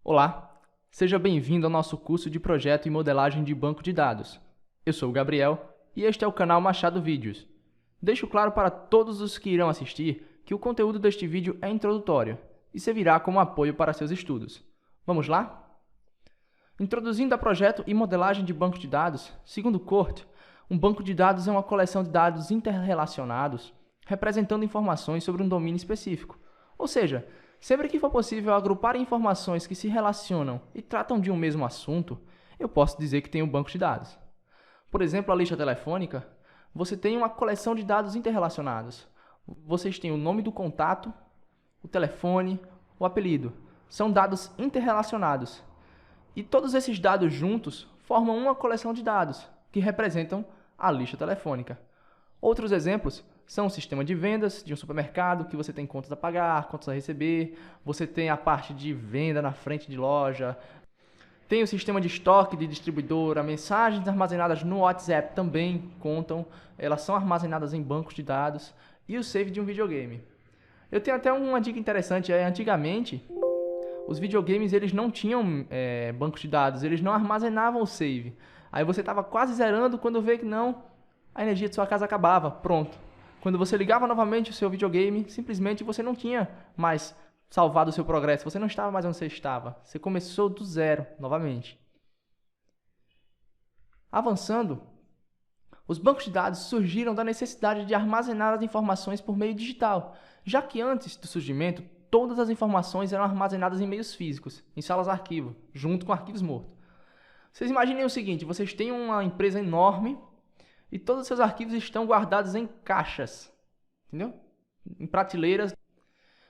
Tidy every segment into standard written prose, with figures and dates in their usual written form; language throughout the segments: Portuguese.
Olá, seja bem-vindo ao nosso curso de projeto e modelagem de banco de dados. Eu sou o Gabriel e este é o canal Machado Vídeos. Deixo claro para todos os que irão assistir que o conteúdo deste vídeo é introdutório e servirá como apoio para seus estudos. Vamos lá? Introduzindo a projeto e modelagem de banco de dados, segundo Court, um banco de dados é uma coleção de dados interrelacionados representando informações sobre um domínio específico, ou seja, sempre que for possível agrupar informações que se relacionam e tratam de um mesmo assunto, eu posso dizer que tenho um banco de dados. Por exemplo, a lista telefônica, você tem uma coleção de dados interrelacionados. Vocês têm o nome do contato, o telefone, o apelido. São dados interrelacionados. E todos esses dados juntos formam uma coleção de dados, que representam a lista telefônica. Outros exemplos são o sistema de vendas de um supermercado, que você tem contas a pagar, contas a receber, você tem a parte de venda na frente de loja, tem o sistema de estoque de distribuidora, mensagens armazenadas no WhatsApp também contam, elas são armazenadas em bancos de dados, e o save de um videogame. Eu tenho até uma dica interessante, antigamente os videogames eles não tinham bancos de dados, eles não armazenavam o save. Aí você estava quase zerando, quando vê que não, a energia de sua casa acabava, pronto. Quando você ligava novamente o seu videogame, simplesmente você não tinha mais salvado o seu progresso, você não estava mais onde você estava. Você começou do zero novamente. Avançando, os bancos de dados surgiram da necessidade de armazenar as informações por meio digital, já que antes do surgimento, todas as informações eram armazenadas em meios físicos, em salas-arquivo, junto com arquivos mortos. Vocês imaginem o seguinte, vocês têm uma empresa enorme e todos os seus arquivos estão guardados em caixas, entendeu? Em prateleiras.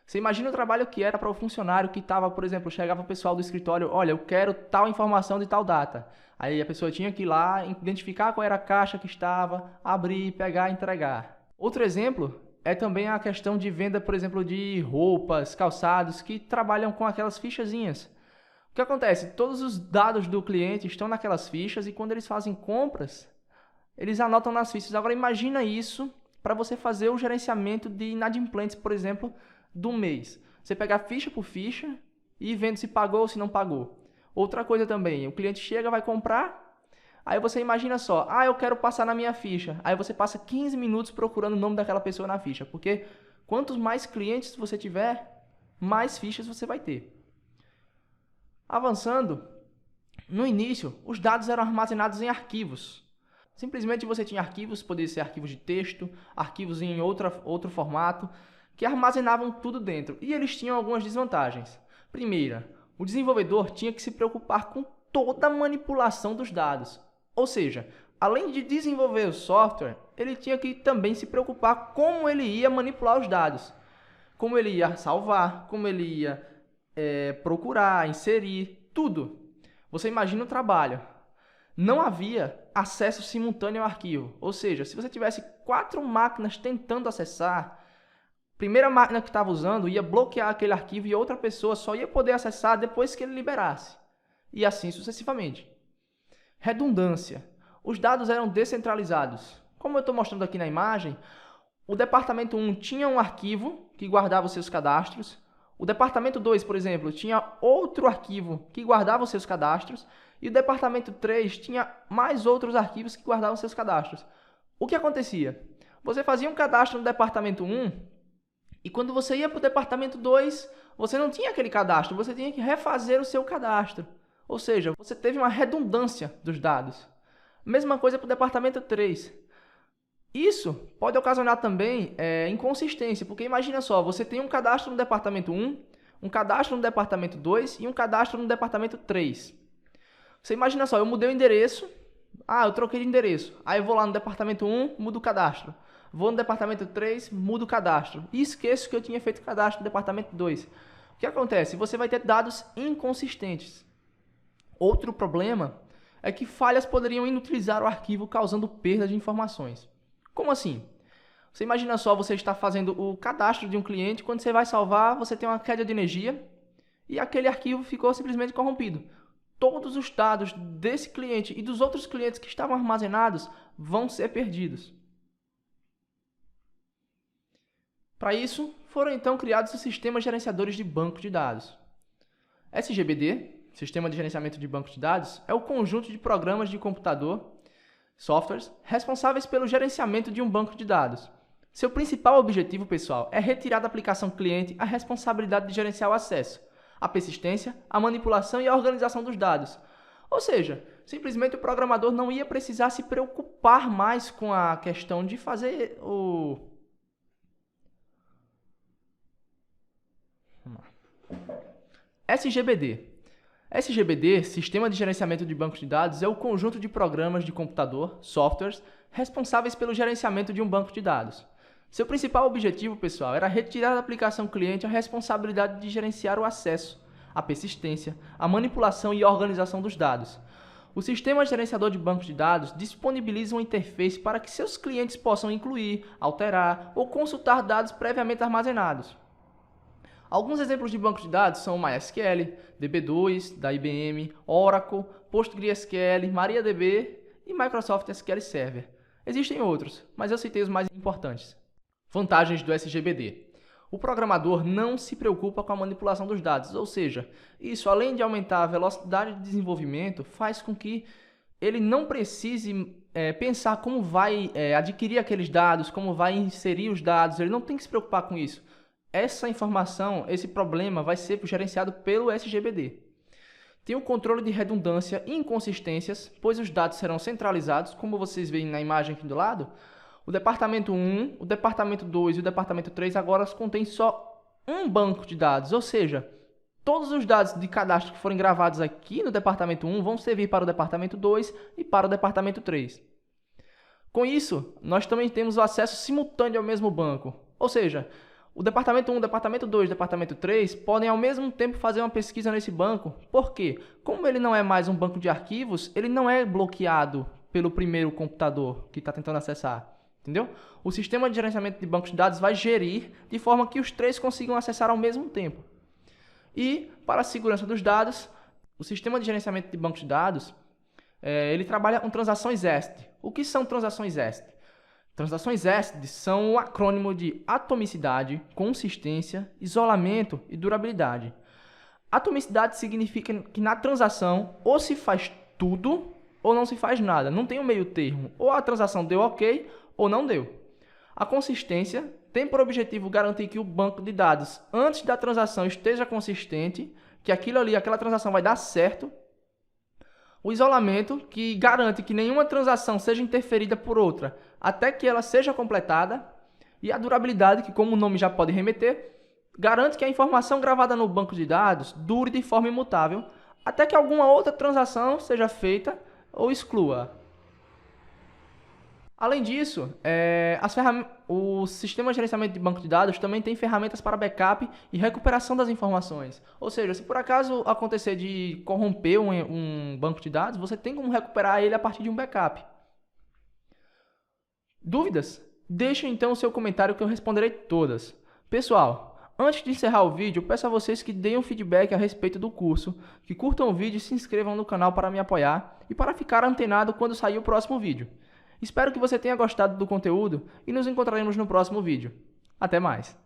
Você imagina o trabalho que era para o funcionário que estava, por exemplo, chegava o pessoal do escritório, olha, eu quero tal informação de tal data. Aí a pessoa tinha que ir lá, identificar qual era a caixa que estava, abrir, pegar e entregar. Outro exemplo é também a questão de venda, por exemplo, de roupas, calçados, que trabalham com aquelas fichazinhas. O que acontece? Todos os dados do cliente estão naquelas fichas e quando eles fazem compras, eles anotam nas fichas. Agora imagina isso para você fazer o gerenciamento de inadimplentes, por exemplo, do mês. Você pegar ficha por ficha e ir vendo se pagou ou se não pagou. Outra coisa também, o cliente chega, vai comprar, aí você imagina só, eu quero passar na minha ficha. Aí você passa 15 minutos procurando o nome daquela pessoa na ficha, porque quantos mais clientes você tiver, mais fichas você vai ter. Avançando, no início, os dados eram armazenados em arquivos. Simplesmente você tinha arquivos, poderia ser arquivos de texto, arquivos em outro formato, que armazenavam tudo dentro. E eles tinham algumas desvantagens. Primeira, o desenvolvedor tinha que se preocupar com toda a manipulação dos dados. Ou seja, além de desenvolver o software, ele tinha que também se preocupar como ele ia manipular os dados. Como ele ia salvar, como ele ia procurar, inserir, tudo. Você imagina o trabalho. Não havia acesso simultâneo ao arquivo. Ou seja, se você tivesse 4 máquinas tentando acessar, a primeira máquina que estava usando ia bloquear aquele arquivo e outra pessoa só ia poder acessar depois que ele liberasse. E assim sucessivamente. Redundância. Os dados eram descentralizados. Como eu estou mostrando aqui na imagem, o departamento 1 tinha um arquivo que guardava os seus cadastros. O departamento 2, por exemplo, tinha outro arquivo que guardava os seus cadastros. E o departamento 3 tinha mais outros arquivos que guardavam seus cadastros. O que acontecia? Você fazia um cadastro no departamento 1 e quando você ia para o departamento 2, você não tinha aquele cadastro, você tinha que refazer o seu cadastro. Ou seja, você teve uma redundância dos dados. Mesma coisa para o departamento 3. Isso pode ocasionar também inconsistência, porque imagina só, você tem um cadastro no departamento 1, um cadastro no departamento 2 e um cadastro no departamento 3. Você imagina só, eu mudei o endereço, eu troquei de endereço, aí eu vou lá no departamento 1, mudo o cadastro. Vou no departamento 3, mudo o cadastro. E esqueço que eu tinha feito cadastro no departamento 2. O que acontece? Você vai ter dados inconsistentes. Outro problema é que falhas poderiam inutilizar o arquivo, causando perda de informações. Como assim? Você imagina só, você está fazendo o cadastro de um cliente, quando você vai salvar, você tem uma queda de energia e aquele arquivo ficou simplesmente corrompido. Todos os dados desse cliente e dos outros clientes que estavam armazenados vão ser perdidos. Para isso, foram então criados os sistemas gerenciadores de banco de dados. SGBD, Sistema de Gerenciamento de Banco de Dados, é o conjunto de programas de computador, softwares, responsáveis pelo gerenciamento de um banco de dados. Seu principal objetivo, pessoal, é retirar da aplicação cliente a responsabilidade de gerenciar o acesso, a persistência, a manipulação e a organização dos dados. Ou seja, simplesmente o programador não ia precisar se preocupar mais com a questão de fazer o... SGBD. SGBD, Sistema de Gerenciamento de Bancos de Dados, é o conjunto de programas de computador, softwares, responsáveis pelo gerenciamento de um banco de dados. Seu principal objetivo, pessoal, era retirar da aplicação cliente a responsabilidade de gerenciar o acesso, a persistência, a manipulação e a organização dos dados. O sistema gerenciador de bancos de dados disponibiliza uma interface para que seus clientes possam incluir, alterar ou consultar dados previamente armazenados. Alguns exemplos de bancos de dados são MySQL, DB2, da IBM, Oracle, PostgreSQL, MariaDB e Microsoft SQL Server. Existem outros, mas eu citei os mais importantes. Vantagens do SGBD. O programador não se preocupa com a manipulação dos dados, ou seja, isso, além de aumentar a velocidade de desenvolvimento, faz com que ele não precise pensar como vai adquirir aqueles dados, como vai inserir os dados, ele não tem que se preocupar com isso. Essa informação, esse problema vai ser gerenciado pelo SGBD. Tem o controle de redundância e inconsistências, pois os dados serão centralizados, como vocês veem na imagem aqui do lado. O departamento 1, o departamento 2 e o departamento 3 agora contêm só um banco de dados, ou seja, todos os dados de cadastro que forem gravados aqui no departamento 1 vão servir para o departamento 2 e para o departamento 3. Com isso, nós também temos o acesso simultâneo ao mesmo banco, ou seja, o departamento 1, departamento 2 e departamento 3 podem ao mesmo tempo fazer uma pesquisa nesse banco. Por quê? Como ele não é mais um banco de arquivos, ele não é bloqueado pelo primeiro computador que está tentando acessar. Entendeu? O sistema de gerenciamento de bancos de dados vai gerir de forma que os três consigam acessar ao mesmo tempo. E, para a segurança dos dados, o sistema de gerenciamento de bancos de dados, ele trabalha com transações EST. O que são transações EST? Transações EST são o acrônimo de atomicidade, consistência, isolamento e durabilidade. Atomicidade significa que na transação ou se faz tudo ou não se faz nada. Não tem um meio termo. Ou a transação deu ok ou não deu. A consistência tem por objetivo garantir que o banco de dados antes da transação esteja consistente, que aquela transação vai dar certo. O isolamento, que garante que nenhuma transação seja interferida por outra até que ela seja completada. E a durabilidade, que como o nome já pode remeter, garante que a informação gravada no banco de dados dure de forma imutável até que alguma outra transação seja feita ou exclua. Além disso, o sistema de gerenciamento de banco de dados também tem ferramentas para backup e recuperação das informações. Ou seja, se por acaso acontecer de corromper um banco de dados, você tem como recuperar ele a partir de um backup. Dúvidas? Deixe então o seu comentário que eu responderei todas. Pessoal, antes de encerrar o vídeo, eu peço a vocês que deem um feedback a respeito do curso, que curtam o vídeo e se inscrevam no canal para me apoiar e para ficar antenado quando sair o próximo vídeo. Espero que você tenha gostado do conteúdo e nos encontraremos no próximo vídeo. Até mais!